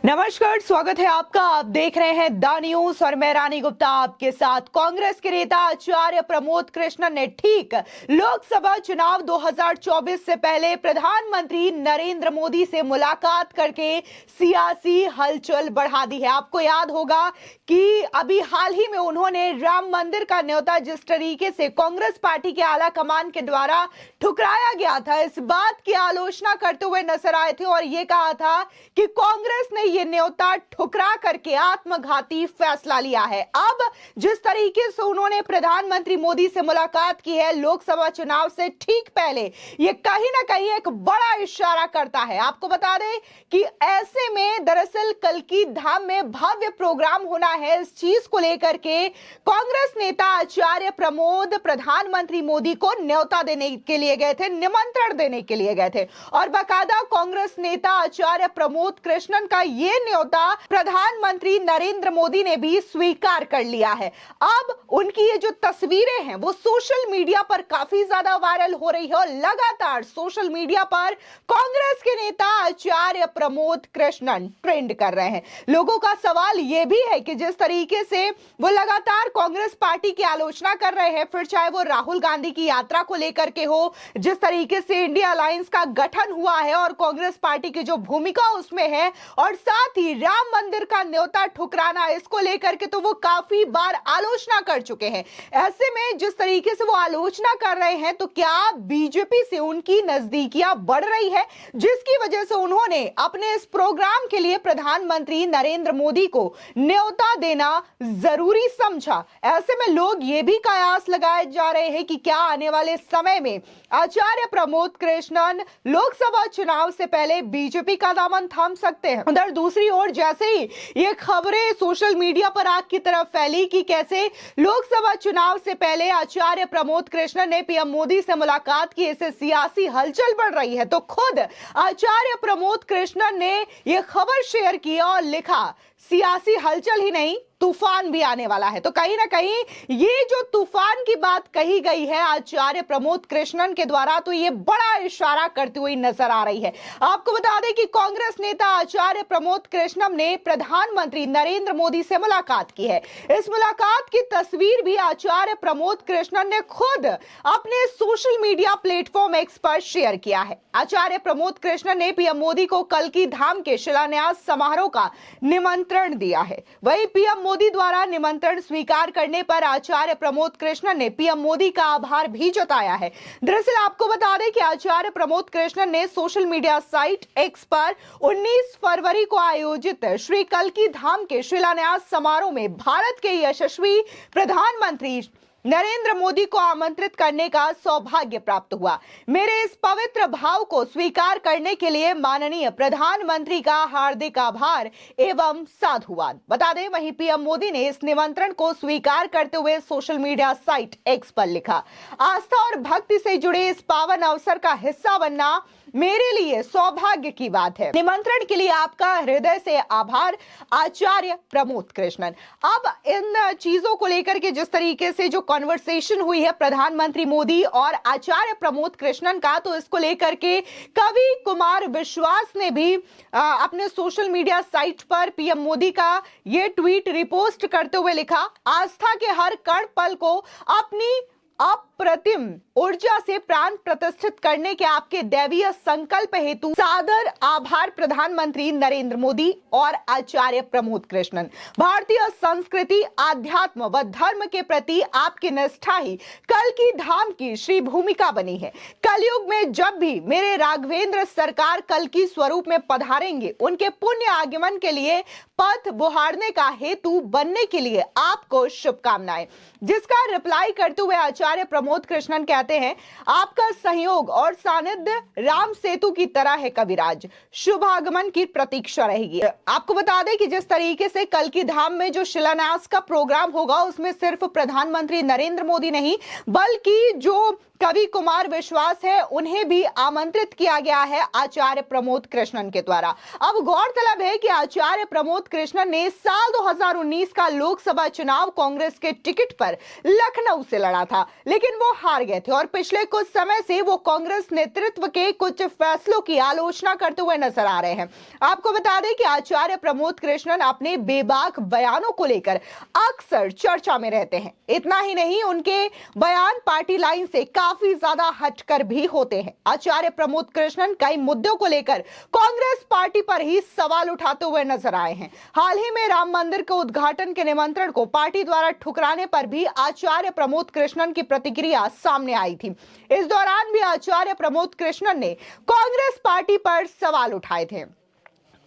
नमस्कार, स्वागत है आपका। आप देख रहे हैं द न्यूज और मैं रानी गुप्ता आपके साथ। कांग्रेस के नेता आचार्य प्रमोद कृष्णन ने ठीक लोकसभा चुनाव 2024 से पहले प्रधानमंत्री नरेंद्र मोदी से मुलाकात करके सियासी हलचल बढ़ा दी है। आपको याद होगा कि अभी हाल ही में उन्होंने राम मंदिर का न्योता जिस तरीके से कांग्रेस पार्टी के आला कमान के द्वारा ठुकराया गया था, इस बात की आलोचना करते हुए नजर आए थे और यह कहा था कि कांग्रेस ने ये न्योता ठुकरा करके आत्मघाती फैसला लिया है। अब जिस तरीके से उन्होंने प्रधानमंत्री मोदी से मुलाकात की है लोकसभा चुनाव से ठीक पहले, ये कहीं ना कहीं एक बड़ा इशारा करता है। आपको बता दें कि ऐसे में दरअसल कल्की धाम में भव्य प्रोग्राम होना है। इस चीज को लेकर के कांग्रेस नेता आचार्य प्रमोद प्रधानमंत्री मोदी को न्योता देने के लिए गए थे, निमंत्रण देने के लिए गए थे और बाकायदा कांग्रेस नेता आचार्य प्रमोद कृष्णन का ये न्योता प्रधानमंत्री नरेंद्र मोदी ने भी स्वीकार कर लिया है। अब उनकी ये जो तस्वीरें हैं वो सोशल मीडिया पर काफी ज्यादा वायरल हो रही है और लगातार सोशल मीडिया पर कांग्रेस के नेता आचार्य प्रमोद कृष्णन ट्रेंड कर रहे हैं। लोगों का सवाल यह भी है कि जिस तरीके से वो लगातार कांग्रेस पार्टी की आलोचना कर रहे हैं, फिर चाहे वो राहुल गांधी की यात्रा को लेकर के हो, जिस तरीके से इंडिया अलायंस का गठन हुआ है और कांग्रेस पार्टी की जो भूमिका उसमें है, और साथ ही राम मंदिर का न्योता ठुकराना, इसको लेकर के तो वो काफी बार आलोचना कर चुके हैं। ऐसे में जिस तरीके से वो आलोचना कर रहे हैं, तो क्या बीजेपी से उनकी नजदीकियां बढ़ रही है, जिसकी वजह से उन्होंने अपने इस प्रोग्राम के लिए प्रधानमंत्री नरेंद्र मोदी को न्योता देना जरूरी समझा। ऐसे में लोग ये भी कयास लगाए जा रहे हैं कि क्या आने वाले समय में आचार्य प्रमोद कृष्णन लोकसभा चुनाव से पहले बीजेपी का दामन थाम सकते हैं। उधर दूसरी ओर जैसे ही ये खबरें सोशल मीडिया पर आग की तरफ फैली कि कैसे लोकसभा चुनाव से पहले आचार्य प्रमोद कृष्णन ने पीएम मोदी से मुलाकात की, इससे सियासी हलचल बढ़ रही है, तो खुद आचार्य प्रमोद कृष्णन ने यह खबर शेयर की और लिखा, सियासी हलचल ही नहीं, तूफान भी आने वाला है। तो कहीं ना कहीं ये जो तूफान की बात कही गई है आचार्य प्रमोद कृष्णन के द्वारा, तो ये बड़ा इशारा करती हुई नजर आ रही है। आपको बता दें कि कांग्रेस नेता आचार्य प्रमोद कृष्णन ने प्रधानमंत्री नरेंद्र मोदी से मुलाकात की है। इस मुलाकात की तस्वीर भी आचार्य प्रमोद कृष्णन ने खुद अपने सोशल मीडिया प्लेटफॉर्म एक्स पर शेयर किया है। आचार्य प्रमोद कृष्णन ने पीएम मोदी को कल्की धाम के शिलान्यास समारोह का निमंत्रण दिया है। वहीं पीएम मोदी द्वारा निमंत्रण स्वीकार करने पर आचार्य प्रमोद कृष्णन ने पीएम मोदी का आभार भी जताया है। दरअसल आपको बता दें कि आचार्य प्रमोद कृष्णन ने सोशल मीडिया साइट एक्स पर 19 फरवरी को आयोजित श्री कल्की धाम के शिलान्यास समारोह में भारत के यशस्वी प्रधानमंत्री नरेंद्र मोदी को आमंत्रित करने का सौभाग्य प्राप्त हुआ। मेरे इस पवित्र भाव को स्वीकार करने के लिए माननीय प्रधानमंत्री का हार्दिक आभार एवं साधुवाद। बता दें, वहीं पीएम मोदी ने इस निमंत्रण को स्वीकार करते हुए सोशल मीडिया साइट एक्स पर लिखा, आस्था और भक्ति से जुड़े इस पावन अवसर का हिस्सा बनना मेरे लिए सौभाग्य की बात है। निमंत्रण के लिए आपका हृदय से आभार, आचार्य प्रमोद कृष्णन। अब इन चीजों को लेकर के जिस तरीके से जो कॉन्वर्सेशन हुई है प्रधानमंत्री मोदी और आचार्य प्रमोद कृष्णन का, तो इसको लेकर के कवि कुमार विश्वास ने भी अपने सोशल मीडिया साइट पर पीएम मोदी का ये ट्वीट रिपोस्ट करते हुए लिखा, आस्था के हर कण पल को अपनी अप्रतिम ऊर्जा से प्राण प्रतिष्ठित करने के आपके दैवीय संकल्प हेतु सादर आभार प्रधानमंत्री नरेंद्र मोदी और आचार्य प्रमोद कृष्णन। भारतीय संस्कृति, आध्यात्म व धर्म के प्रति आपकी निष्ठा ही कल्की धाम की श्री भूमिका बनी है। कलयुग में जब भी मेरे राघवेंद्र सरकार कल्की स्वरूप में पधारेंगे, उनके पुण्य आगमन के लिए पथ बुहारने का हेतु बनने के लिए आपको शुभकामनाएं। जिसका रिप्लाई करते हुए आचार्य प्रमोद कृष्णन कहते हैं, आपका सहयोग और सानिध्य राम सेतु की तरह है कविराज, शुभ आगमन की प्रतीक्षा रहेगी। आपको बता दें कि जिस तरीके से कल्की धाम में जो शिलान्यास का प्रोग्राम होगा, उसमें सिर्फ प्रधानमंत्री नरेंद्र मोदी नहीं बल्कि जो कवि कुमार विश्वास है, उन्हें भी आमंत्रित किया गया है आचार्य प्रमोद कृष्णन के द्वारा। अब गौरतलब है कि आचार्य प्रमोद कृष्णन ने साल 2019 का लोकसभा चुनाव कांग्रेस के टिकट पर लखनऊ से लड़ा था, लेकिन वो हार गए थे और पिछले कुछ समय से वो कांग्रेस नेतृत्व के कुछ फैसलों की आलोचना करते हुए नजर आ रहे हैं। आपको बता दें कि आचार्य प्रमोद कृष्णन अपने बेबाक बयानों को लेकर अक्सर चर्चा में रहते हैं। इतना ही नहीं, उनके बयान पार्टी लाइन से काफी ज्यादा हटकर भी होते हैं। आचार्य प्रमोद कृष्णन कई मुद्दों को लेकर कांग्रेस पार्टी पर ही सवाल उठाते हुए नजर आए हैं। हाल ही में राम मंदिर के उद्घाटन के निमंत्रण को पार्टी द्वारा ठुकराने पर भी आचार्य प्रमोद कृष्णन की प्रतिक्रिया सामने आई थी। इस दौरान भी आचार्य प्रमोद कृष्णन ने कांग्रेस पार्टी पर सवाल उठाए थे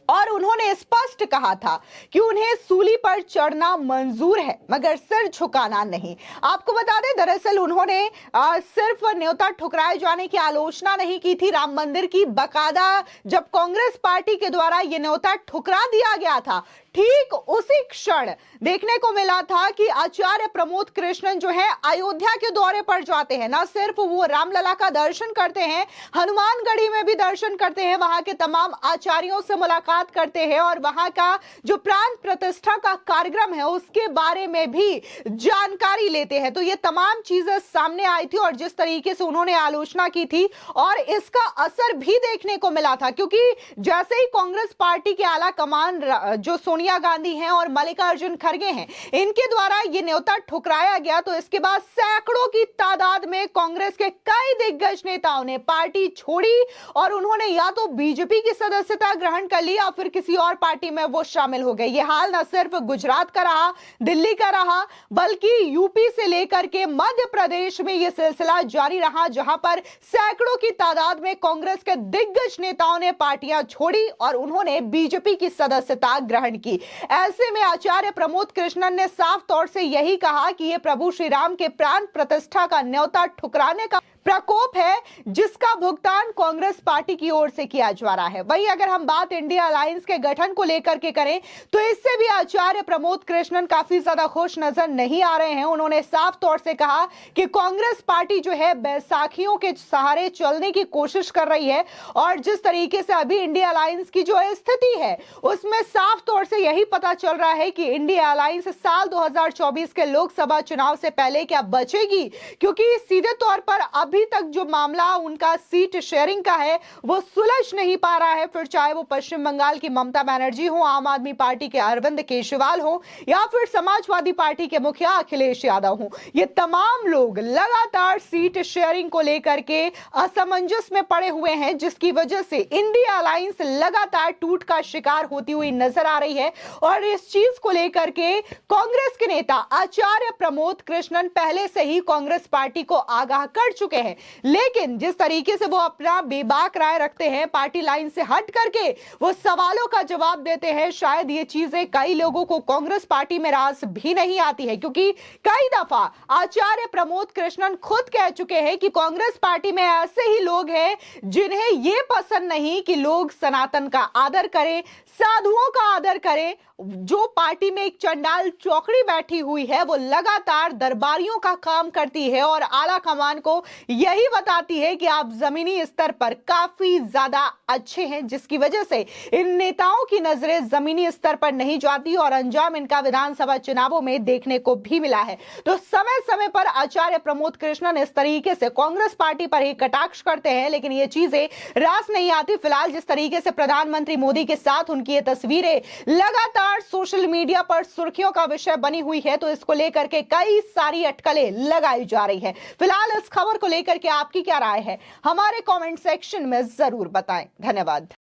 और उन्होंने स्पष्ट कहा था कि उन्हें सूली पर चढ़ना मंजूर है, मगर सिर झुकाना नहीं। आपको बता दें, दरअसल उन्होंने सिर्फ न्योता ठुकराए जाने की आलोचना नहीं की थी राम मंदिर की, बकायदा जब कांग्रेस पार्टी के द्वारा यह न्योता ठुकरा दिया गया था, ठीक उसी क्षण देखने को मिला था कि आचार्य प्रमोद कृष्णन जो है अयोध्या के दौरे पर जाते हैं। ना सिर्फ वो रामलला का दर्शन करते हैं, हनुमानगढ़ी में भी दर्शन करते हैं, वहां के तमाम आचार्यों से मुलाकात करते हैं और वहां का जो प्राण प्रतिष्ठा का कार्यक्रम है उसके बारे में भी जानकारी लेते हैं। तो ये तमाम चीजें सामने आई थी और जिस तरीके से उन्होंने आलोचना की थी और इसका असर भी देखने को मिला था, क्योंकि जैसे ही कांग्रेस पार्टी के आला कमान जो सोनिया गांधी हैं और मल्लिकार्जुन खड़गे हैं, इनके द्वारा ये न्योता ठुकराया गया, तो इसके बाद सैकड़ों की तादाद में कांग्रेस के कई दिग्गज नेताओं ने पार्टी छोड़ी और उन्होंने या तो बीजेपी की सदस्यता ग्रहण कर ली या फिर किसी और पार्टी में वो शामिल हो गए। ये हाल न सिर्फ गुजरात का रहा, दिल्ली का रहा, बल्कि यूपी से लेकर के मध्य प्रदेश में यह सिलसिला जारी रहा, जहां पर सैकड़ों की तादाद में कांग्रेस के दिग्गज नेताओं ने पार्टियां छोड़ी और उन्होंने बीजेपी की सदस्यता ग्रहण की। ऐसे में आचार्य प्रमोद कृष्णन ने साफ तौर से यही कहा कि यह प्रभु श्री राम के प्राण प्रतिष्ठा का न्योता ठुकराने का प्रकोप है, जिसका भुगतान कांग्रेस पार्टी की ओर से किया जा रहा है। वहीं अगर हम बात इंडिया अलायंस के गठन को लेकर के करें तो इससे भी आचार्य प्रमोद कृष्णन काफी ज्यादा खुश नजर नहीं आ रहे हैं। उन्होंने साफ तौर से कहा कि कांग्रेस पार्टी जो है बैसाखियों के सहारे चलने की कोशिश कर रही है और जिस तरीके से अभी इंडिया अलायंस की जो स्थिति है उसमें साफ तौर से यही पता चल रहा है कि इंडिया अलायंस साल 2024 के लोकसभा चुनाव से पहले क्या बचेगी, क्योंकि सीधे तौर पर अभी तक जो मामला उनका सीट शेयरिंग का है वो सुलझ नहीं पा रहा है। फिर चाहे वो पश्चिम बंगाल की ममता बनर्जी हो, आम आदमी पार्टी के अरविंद केजरीवाल हो या फिर समाजवादी पार्टी के मुखिया अखिलेश यादव हो, ये तमाम लोग लगातार सीट शेयरिंग को लेकर के असमंजस में पड़े हुए हैं, जिसकी वजह से इंडिया अलायंस लगातार टूट का शिकार होती हुई नजर आ रही है। और इस चीज को लेकर के कांग्रेस के नेता आचार्य प्रमोद कृष्णन पहले से ही कांग्रेस पार्टी को आगाह कर चुके हैं, लेकिन जिस तरीके से वो अपना बेबाक राय रखते हैं, पार्टी लाइन से हट करके वो सवालों का जवाब देते हैं, शायद ये चीजें कई लोगों को कांग्रेस पार्टी में रास भी नहीं आती है, क्योंकि कई दफा आचार्य प्रमोद कृष्णन खुद कह चुके हैं कि कांग्रेस पार्टी में ऐसे ही लोग हैं जिन्हें ये पसंद नहीं कि लोग सनातन का आदर करें, साधुओं का आदर करें। जो पार्टी में एक चंडाल चौकड़ी बैठी हुई है वो लगातार दरबारियों का काम करती है और आला कमान को यही बताती है कि आप जमीनी स्तर पर काफी ज्यादा अच्छे हैं, जिसकी वजह से इन नेताओं की नजरें जमीनी स्तर पर नहीं जाती और अंजाम इनका विधानसभा चुनावों में देखने को भी मिला है। तो समय समय पर आचार्य प्रमोद कृष्णन इस तरीके से कांग्रेस पार्टी पर ही कटाक्ष करते हैं, लेकिन ये चीजें रास नहीं आती। फिलहाल जिस तरीके से प्रधानमंत्री मोदी के साथ उनकी ये तस्वीरें लगातार सोशल मीडिया पर सुर्खियों का विषय बनी हुई है, तो इसको लेकर के कई सारी अटकलें लगाई जा रही है। फिलहाल इस खबर को लेकर के आपकी क्या राय है, हमारे कमेंट सेक्शन में जरूर बताएं। धन्यवाद।